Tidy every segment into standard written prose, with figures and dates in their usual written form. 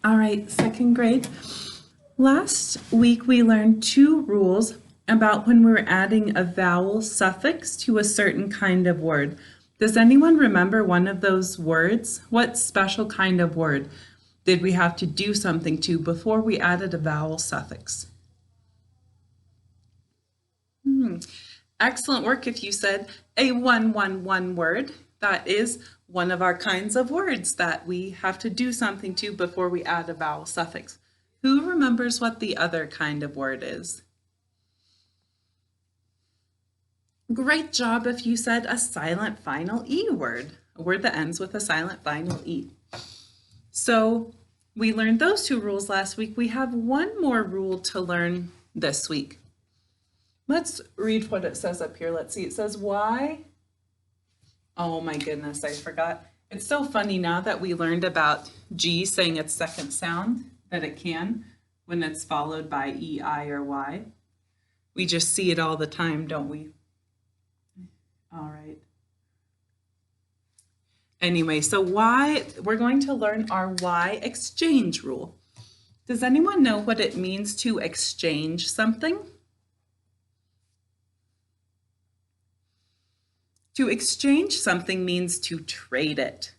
All right, second grade. Last week we learned two rules about when we're adding a vowel suffix to a certain kind of word. Does anyone remember one of those words? What special kind of word did we have to do something to before we added a vowel suffix? Excellent work if you said a 111 word. That is one of our kinds of words that we have to do something to before we add a vowel suffix. Who remembers what the other kind of word is? Great job if you said a silent final E word, a word that ends with a silent final E. So we learned those two rules last week. We have one more rule to learn this week. Let's read what it says up here. Let's see. It says why. Oh my goodness, I forgot. It's so funny now that we learned about G saying its second sound, that it can when it's followed by E, I, or Y. We just see it all the time, don't we? All right. Anyway, so why, we're going to learn our Y exchange rule. Does anyone know what it means to exchange something? To exchange something means to trade it.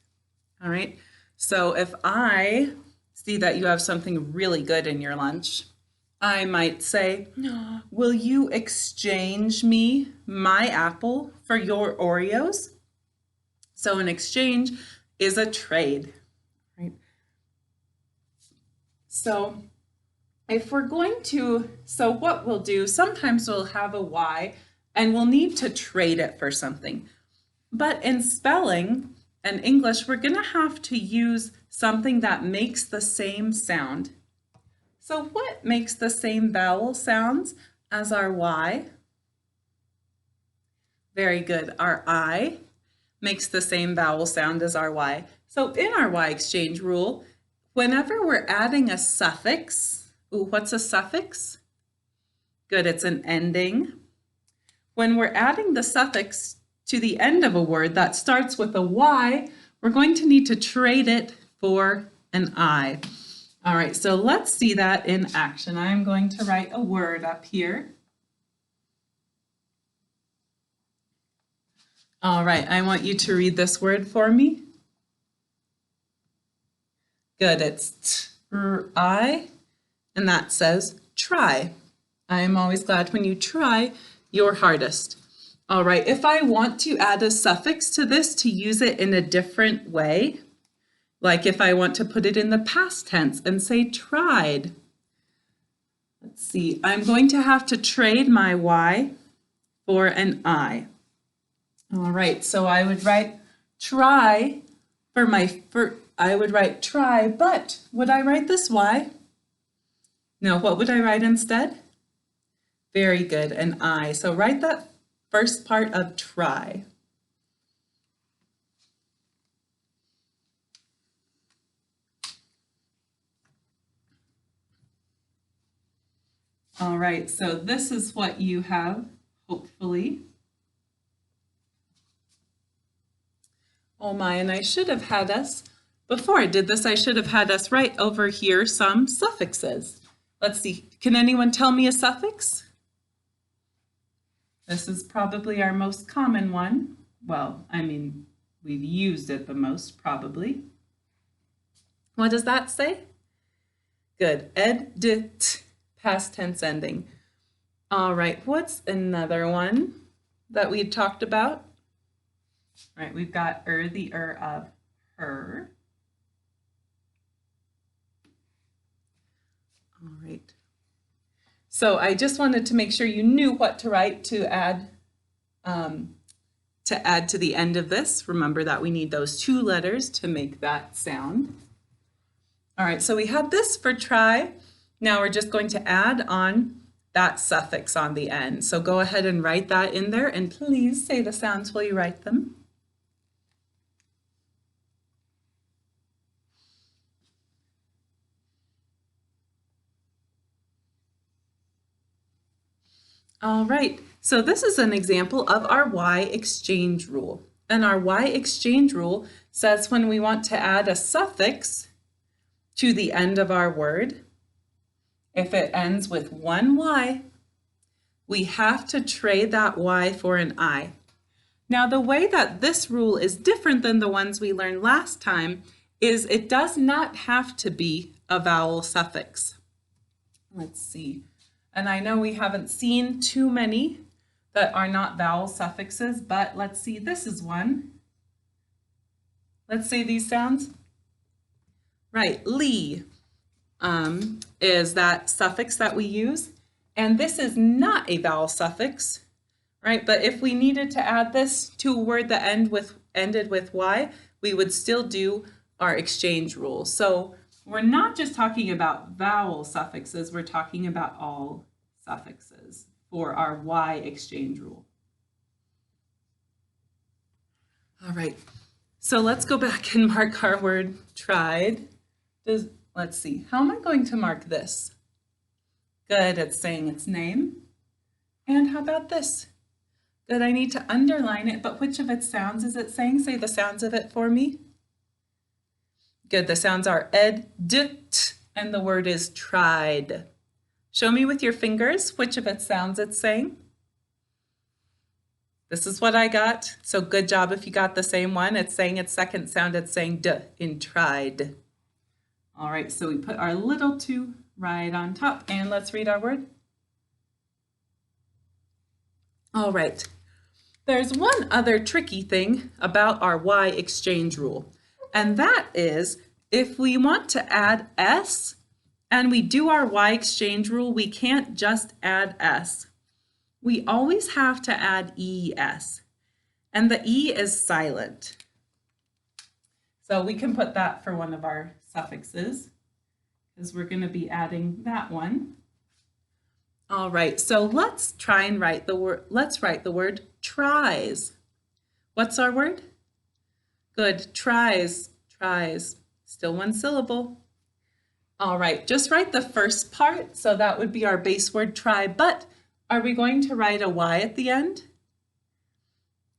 All right. So if I see that you have something really good in your lunch, I might say, will you exchange me my apple for your Oreos? So an exchange is a trade, right? So if we're going to, so what we'll do, sometimes we'll have a Y and we'll need to trade it for something. But in spelling and English, we're going to have to use something that makes the same sound. So what makes the same vowel sounds as our Y? Very good. Our I makes the same vowel sound as our Y. So in our Y exchange rule, whenever we're adding a suffix, ooh, what's a suffix? Good, it's an ending. When we're adding the suffix to the end of a word that starts with a Y, we're going to need to trade it for an I. All right, so let's see that in action. I'm going to write a word up here. All right, I want you to read this word for me. Good, it's I, and that says try. I am always glad when you try your hardest. All right, if I want to add a suffix to this to use it in a different way, like if I want to put it in the past tense and say tried, let's see, I'm going to have to trade my Y for an I. All right, so I would write try I would write try, but would I write this Y? No, what would I write instead? Very good, an I. So write that first part of try. All right, so this is what you have, hopefully. Oh my, and I should have had us, before I did this, I should have had us write over here some suffixes. Let's see, can anyone tell me a suffix? This is probably our most common one. Well, I mean, we've used it the most, probably. What does that say? Good, edit, past tense ending. All right, what's another one that we talked about? All right, we've got the of her. All right. So I just wanted to make sure you knew what to write to add to the end of this. Remember that we need those two letters to make that sound. All right, so we have this for try. Now we're just going to add on that suffix on the end. So go ahead and write that in there, and please say the sounds while you write them. All right, so this is an example of our Y exchange rule. And our Y exchange rule says when we want to add a suffix to the end of our word, if it ends with one Y, we have to trade that Y for an I. Now, the way that this rule is different than the ones we learned last time is it does not have to be a vowel suffix. Let's see. And I know we haven't seen too many that are not vowel suffixes, but let's see, this is one. Let's say these sounds. Right, li is that suffix that we use. And this is not a vowel suffix, right? But if we needed to add this to a word that ended with Y, we would still do our exchange rule. So we're not just talking about vowel suffixes, we're talking about all suffixes for our Y exchange rule. All right, so let's go back and mark our word tried. Let's see, how am I going to mark this? Good, it's saying its name. And how about this? Good, I need to underline it, but which of its sounds is it saying? Say the sounds of it for me. Good, the sounds are ed, d, t, and the word is tried. Show me with your fingers which of its sounds it's saying. This is what I got, so good job if you got the same one. It's saying its second sound, it's saying d in tried. All right, so we put our little 2 right on top, and let's read our word. All right, there's one other tricky thing about our Y exchange rule, and that is if we want to add S and we do our Y exchange rule, we can't just add S. We always have to add ES, and the E is silent. So we can put that for one of our suffixes because we're going to be adding that one. All right, so let's try and write the word. Let's write the word tries. What's our word? Good, tries, tries. Still one syllable. All right, just write the first part. So that would be our base word try, but are we going to write a Y at the end?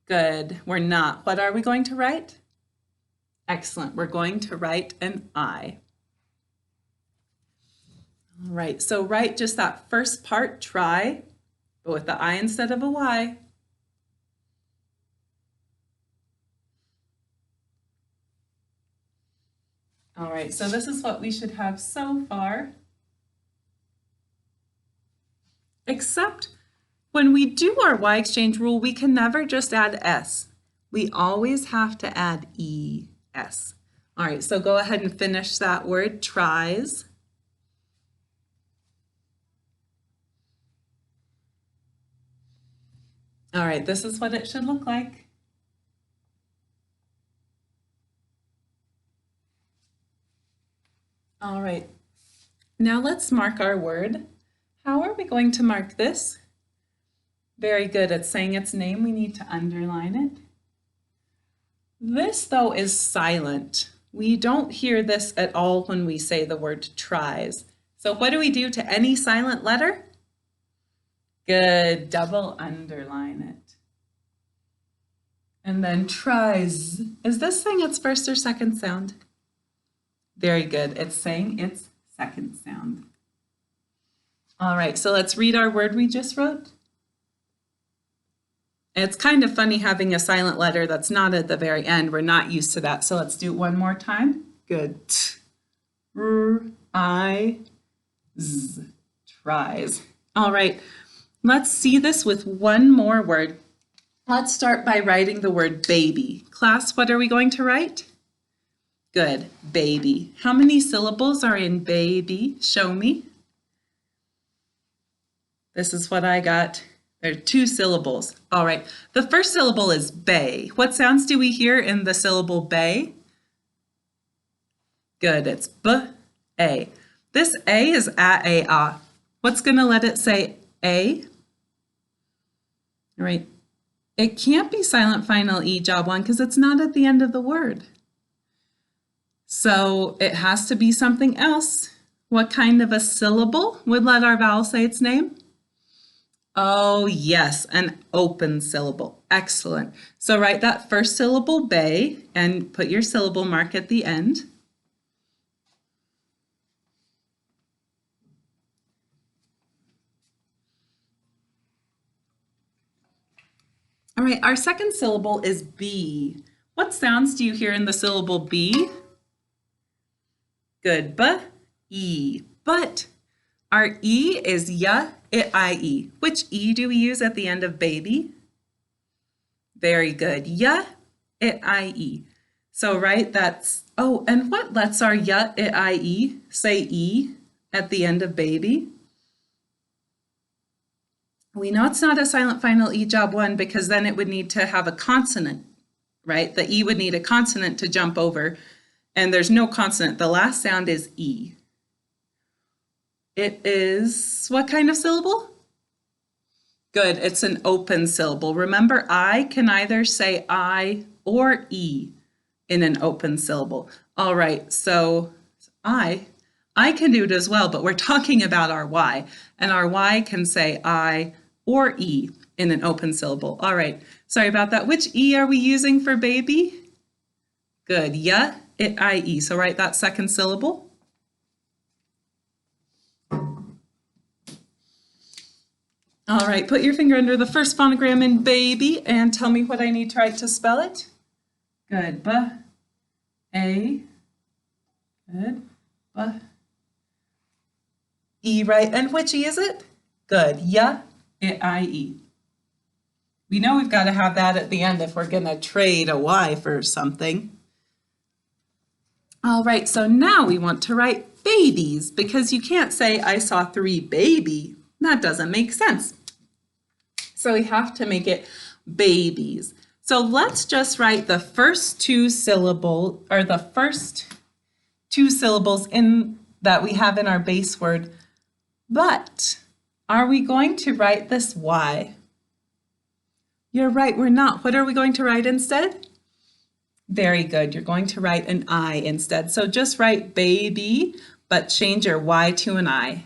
Good, we're not. What are we going to write? Excellent, we're going to write an I. All right, so write just that first part, try, but with the I instead of a Y. All right, so this is what we should have so far. Except when we do our Y exchange rule, we can never just add S. We always have to add ES. All right, so go ahead and finish that word, tries. All right, this is what it should look like. All right, now let's mark our word. How are we going to mark this? Very good, it's saying its name. We need to underline it. This, though, is silent. We don't hear this at all when we say the word tries. So what do we do to any silent letter? Good, double underline it. And then tries. Is this saying its first or second sound? Very good, it's saying its second sound. All right, so let's read our word we just wrote. It's kind of funny having a silent letter that's not at the very end. We're not used to that. So let's do it one more time. Good. T, r, I, z, tries. All right, let's see this with one more word. Let's start by writing the word baby. Class, what are we going to write? Good, baby. How many syllables are in baby? Show me. This is what I got. There are 2 syllables. All right, the first syllable is bay. What sounds do we hear in the syllable bay? Good, it's b-a. This A is a-a-ah. What's gonna let it say A? All right, it can't be silent final E job 1 because it's not at the end of the word. So it has to be something else. What kind of a syllable would let our vowel say its name? Oh, yes, an open syllable. Excellent. So write that first syllable, bay, and put your syllable mark at the end. All right, our second syllable is B. What sounds do you hear in the syllable B? Good, B-E. But our E is ya, it, I-E. Which E do we use at the end of baby? Very good. Ya, it, I-E. So, right, that's, oh, and what lets our ya, it, I-E say E at the end of baby? We know it's not a silent final E job 1 because then it would need to have a consonant, right? The E would need a consonant to jump over, and there's no consonant. The last sound is E. It is what kind of syllable? Good, it's an open syllable. Remember, I can either say I or E in an open syllable. All right, so I can do it as well, but we're talking about our Y, and our Y can say I or E in an open syllable. All right, sorry about that. Which E are we using for baby? Good, ya, it, I-E. So write that second syllable. All right, put your finger under the first phonogram in baby and tell me what I need to write to spell it. Good, B-A. Good, B-E, right? And which E is it? Good, ya, it, I-E. We know we've got to have that at the end if we're going to trade a Y for something. All right, so now we want to write babies because you can't say I saw 3 baby. That doesn't make sense. So we have to make it babies. So let's just write the first 2 syllables, or the first 2 syllables in that we have in our base word. But are we going to write this Y? You're right, we're not. What are we going to write instead? Very good. You're going to write an I instead. So just write baby, but change your Y to an I.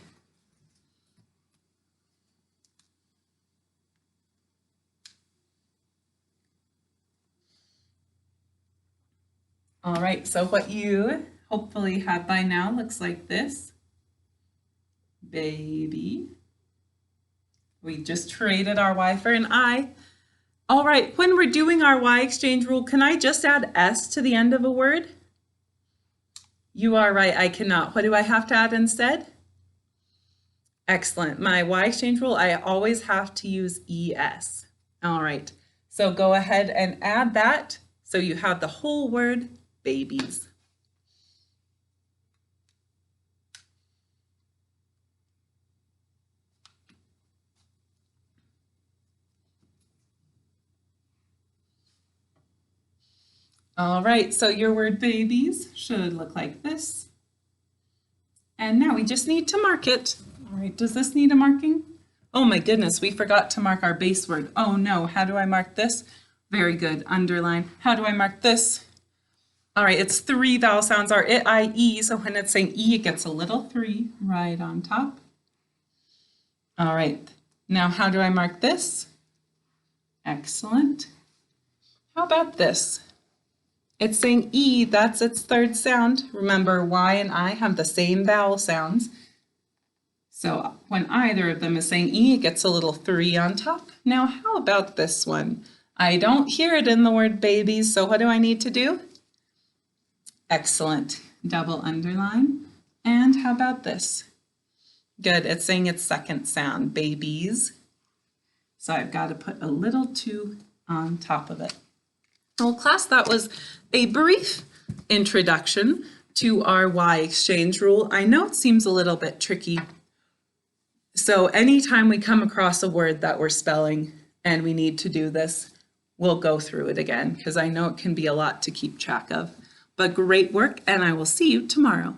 All right, so what you hopefully have by now looks like this. Baby. We just traded our Y for an I. All right, when we're doing our Y exchange rule, can I just add S to the end of a word? You are right, I cannot. What do I have to add instead? Excellent. My Y exchange rule, I always have to use ES. All right, so go ahead and add that so you have the whole word babies. All right, so your word babies should look like this. And now we just need to mark it. All right, does this need a marking? Oh my goodness, we forgot to mark our base word. Oh no, how do I mark this? Very good, underline. How do I mark this? All right, it's 3 vowel sounds are it, I, E, so when it's saying E, it gets a little 3 right on top. All right, now how do I mark this? Excellent. How about this? It's saying E, that's its 3rd sound. Remember, Y and I have the same vowel sounds. So when either of them is saying E, it gets a little 3 on top. Now, how about this one? I don't hear it in the word babies, so what do I need to do? Excellent. Double underline. And how about this? Good, it's saying its 2nd sound, babies. So I've got to put a little 2 on top of it. Well, class, that was a brief introduction to our Y exchange rule. I know it seems a little bit tricky. So anytime we come across a word that we're spelling and we need to do this, we'll go through it again because I know it can be a lot to keep track of. But great work, and I will see you tomorrow.